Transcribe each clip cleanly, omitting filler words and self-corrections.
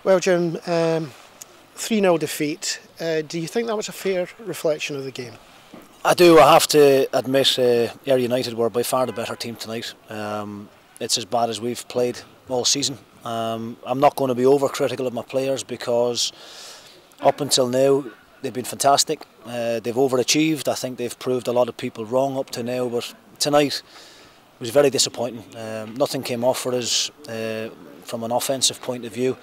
Well, Jim, 3-0 defeat. Do you think that was a fair reflection of the game? I do. I have to admit, Ayr United were by far the better team tonight. It's as bad as we've played all season. I'm not going to be overcritical of my players because up until now they've been fantastic. They've overachieved. I think they've proved a lot of people wrong up to now, but tonight was very disappointing. Nothing came off for us from an offensive point of view.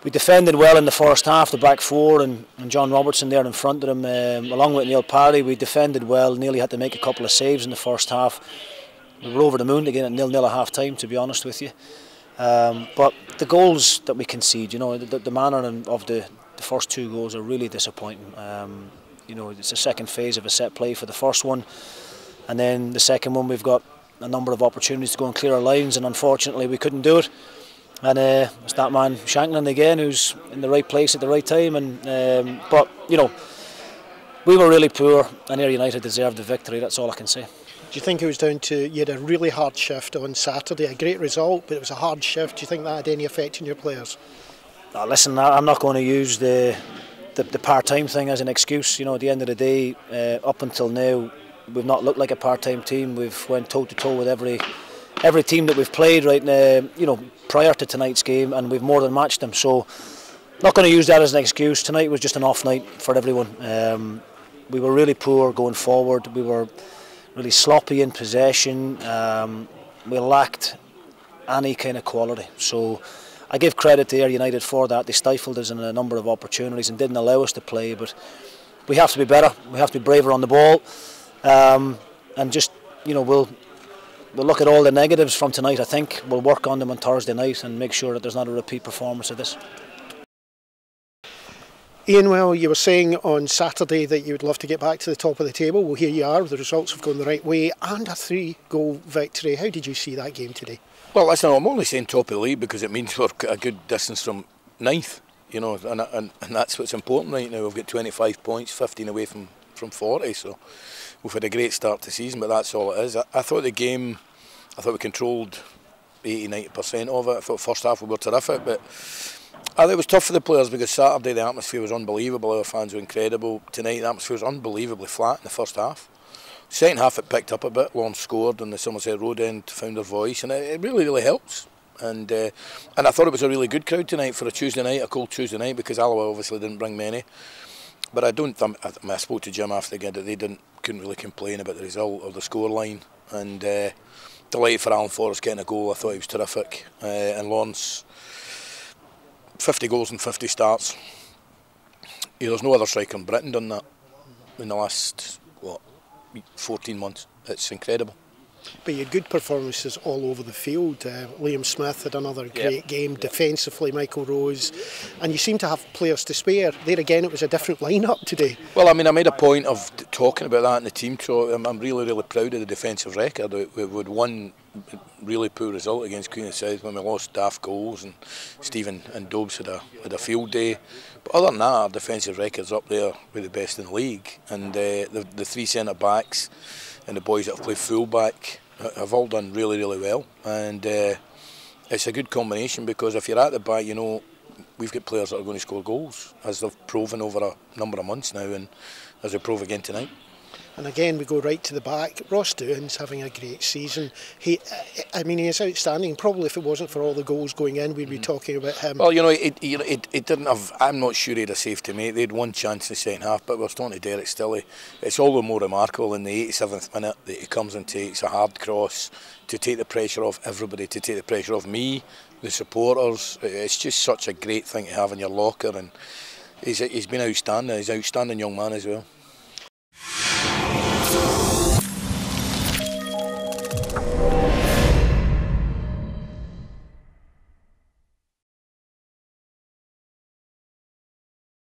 We defended well in the first half, the back four and John Robertson there in front of him, along with Neil Parry. We defended well, nearly had to make a couple of saves in the first half. We were over the moon again at 0-0 at half time, to be honest with you. But the goals that we concede, the manner of the first two goals are really disappointing. It's the second phase of a set play for the first one, and then the second one we've got a number of opportunities to go and clear our lines, and unfortunately we couldn't do it. And it's that man Shankland again, who's in the right place at the right time. But we were really poor, and Ayr United deserved the victory. That's all I can say. Do you think it was down to, you had a really hard shift on Saturday, a great result, but it was a hard shift? Do you think that had any effect on your players? No, listen, I'm not going to use the part-time thing as an excuse. At the end of the day, up until now, we've not looked like a part-time team. We've went toe-to-toe with every team that we've played prior to tonight's game, and we've more than matched them. So, not going to use that as an excuse. Tonight was just an off night for everyone. We were really poor going forward. We were really sloppy in possession. We lacked any kind of quality. So, I give credit to Ayr United for that. They stifled us in a number of opportunities and didn't allow us to play. But we have to be better. We have to be braver on the ball, and just we'll look at all the negatives from tonight. I think we'll work on them on Thursday night and make sure that there's not a repeat performance of this. Ian, well, you were saying on Saturday that you would love to get back to the top of the table. Well, here you are. The results have gone the right way and a 3-goal victory. How did you see that game today? Well, listen, I'm only saying top of the league because it means we're a good distance from ninth, and that's what's important right now. We've got 25 points, 15 away from 40, so we've had a great start to the season, but that's all it is. I thought the game, we controlled 80-90% of it. I thought first half we were terrific, but I think it was tough for the players because Saturday the atmosphere was unbelievable, our fans were incredible. Tonight the atmosphere was unbelievably flat in the first half. Second half it picked up a bit, Lawrence scored and the Somerset Road end found their voice, and it really helps. And I thought it was a really good crowd tonight for a Tuesday night, a cold Tuesday night, because Alloa obviously didn't bring many. But I spoke to Jim after the game that they couldn't really complain about the result or the scoreline, and delighted for Alan Forrest getting a goal. I thought he was terrific, and Lawrence, 50 goals and 50 starts. There's no other striker in Britain done that in the last 14 months. It's incredible. But you had good performances all over the field. Liam Smith had another great game. Defensively, Michael Rose, and you seem to have players to spare. There again, it was a different lineup today. Well, I made a point of talking about that in the team. So I'm really proud of the defensive record. We had one really poor result against Queen of the South when we lost daft goals, and Stephen and Dobbs had a field day. But other than that, our defensive record's up there with the best in the league, and the three centre backs and the boys that have played full back have all done really well, and it's a good combination because if you're at the back, we've got players that are going to score goals, as they've proven over a number of months now, and as they prove again tonight. And again, we go right to the back. Ross Doohan's having a great season. He is outstanding. Probably if it wasn't for all the goals going in, we'd be talking about him. Well, it didn't have. I'm not sure he had a save to make. They had one chance in the second half, but we're talking to Derek Stilley. It's all the more remarkable in the 87th minute that he comes and takes a hard cross to take the pressure off everybody, to take the pressure off me, the supporters. It's just such a great thing to have in your locker, and he's been outstanding. He's an outstanding young man as well.